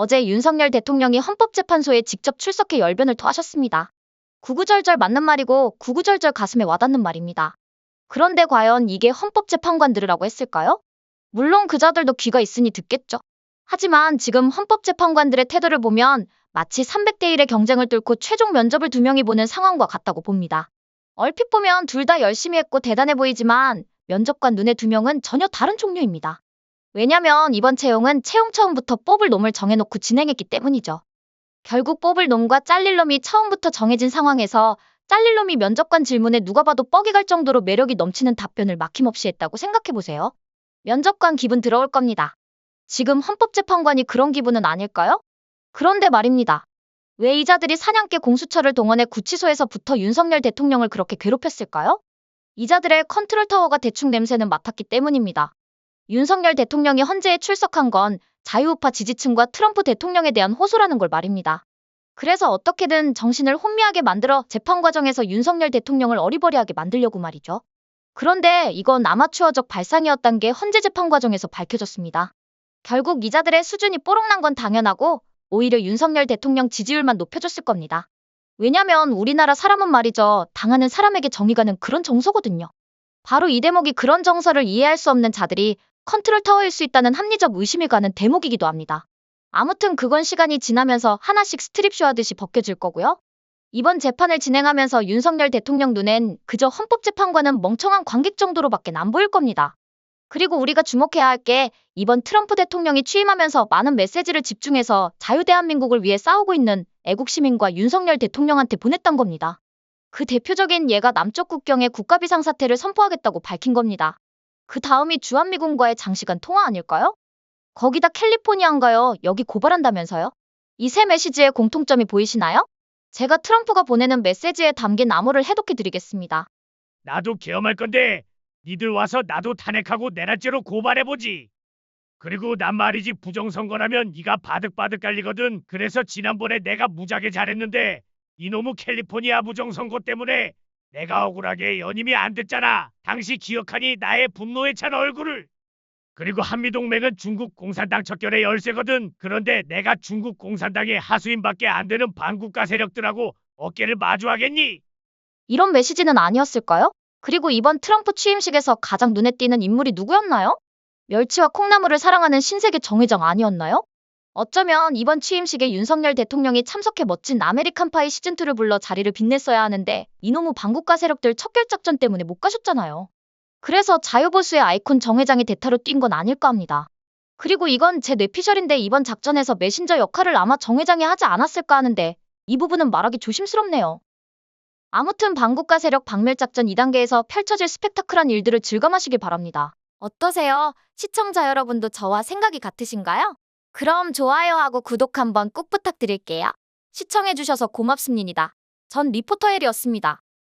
어제 윤석열 대통령이 헌법재판소에 직접 출석해 열변을 토하셨습니다. 구구절절 맞는 말이고 구구절절 가슴에 와닿는 말입니다. 그런데 과연 이게 헌법재판관 들으라고 했을까요? 물론 그자들도 귀가 있으니 듣겠죠. 하지만 지금 헌법재판관들의 태도를 보면 마치 300대 1의 경쟁을 뚫고 최종 면접을 두 명이 보는 상황과 같다고 봅니다. 얼핏 보면 둘 다 열심히 했고 대단해 보이지만 면접관 눈에 두 명은 전혀 다른 종류입니다. 왜냐면 이번 채용은 채용 처음부터 뽑을 놈을 정해놓고 진행했기 때문이죠. 결국 뽑을 놈과 잘릴 놈이 처음부터 정해진 상황에서 잘릴 놈이 면접관 질문에 누가 봐도 뻑이 갈 정도로 매력이 넘치는 답변을 막힘없이 했다고 생각해보세요. 면접관 기분 들어올 겁니다. 지금 헌법재판관이 그런 기분은 아닐까요? 그런데 말입니다. 왜 이자들이 사냥개 공수처를 동원해 구치소에서부터 윤석열 대통령을 그렇게 괴롭혔을까요? 이자들의 컨트롤 타워가 대충 냄새는 맡았기 때문입니다. 윤석열 대통령이 헌재에 출석한 건 자유우파 지지층과 트럼프 대통령에 대한 호소라는 걸 말입니다. 그래서 어떻게든 정신을 혼미하게 만들어 재판 과정에서 윤석열 대통령을 어리버리하게 만들려고 말이죠. 그런데 이건 아마추어적 발상이었단 게 헌재 재판 과정에서 밝혀졌습니다. 결국 이자들의 수준이 뽀록난 건 당연하고 오히려 윤석열 대통령 지지율만 높여줬을 겁니다. 왜냐면 우리나라 사람은 말이죠. 당하는 사람에게 정이 가는 그런 정서거든요. 바로 이 대목이 그런 정서를 이해할 수 없는 자들이 컨트롤 타워일 수 있다는 합리적 의심이 가는 대목이기도 합니다. 아무튼 그건 시간이 지나면서 하나씩 스트립쇼 하듯이 벗겨질 거고요. 이번 재판을 진행하면서 윤석열 대통령 눈엔 그저 헌법재판관은 멍청한 관객 정도로밖에 안 보일 겁니다. 그리고 우리가 주목해야 할 게 이번 트럼프 대통령이 취임하면서 많은 메시지를 집중해서 자유대한민국을 위해 싸우고 있는 애국시민과 윤석열 대통령한테 보냈던 겁니다. 그 대표적인 예가 남쪽 국경에 국가비상사태를 선포하겠다고 밝힌 겁니다. 그 다음이 주한미군과의 장시간 통화 아닐까요? 거기다 캘리포니아인가요? 여기 고발한다면서요? 이 세 메시지의 공통점이 보이시나요? 제가 트럼프가 보내는 메시지에 담긴 암호를 해독해드리겠습니다. 나도 계엄할 건데 니들 와서 나도 탄핵하고 내란죄로 고발해보지. 그리고 난 말이지 부정선거라면 니가 바득바득 깔리거든. 그래서 지난번에 내가 무지하게 잘했는데 이놈의 캘리포니아 부정선거 때문에 내가 억울하게 연임이 안 됐잖아. 당시 기억하니 나의 분노에 찬 얼굴을. 그리고 한미동맹은 중국 공산당 척결의 열쇠거든. 그런데 내가 중국 공산당의 하수인밖에 안 되는 반국가 세력들하고 어깨를 마주하겠니? 이런 메시지는 아니었을까요? 그리고 이번 트럼프 취임식에서 가장 눈에 띄는 인물이 누구였나요? 멸치와 콩나물을 사랑하는 신세계 정의장 아니었나요? 어쩌면 이번 취임식에 윤석열 대통령이 참석해 멋진 아메리칸 파이 시즌2를 불러 자리를 빛냈어야 하는데 이놈의 반국가 세력들 척결작전 때문에 못 가셨잖아요. 그래서 자유보수의 아이콘 정회장이 대타로 뛴 건 아닐까 합니다. 그리고 이건 제 뇌피셜인데 이번 작전에서 메신저 역할을 아마 정회장이 하지 않았을까 하는데 이 부분은 말하기 조심스럽네요. 아무튼 반국가 세력 박멸작전 2단계에서 펼쳐질 스펙타클한 일들을 즐감하시길 바랍니다. 어떠세요? 시청자 여러분도 저와 생각이 같으신가요? 그럼 좋아요하고 구독 한번 꼭 부탁드릴게요. 시청해주셔서 고맙습니다. 전 리포터 헬이었습니다.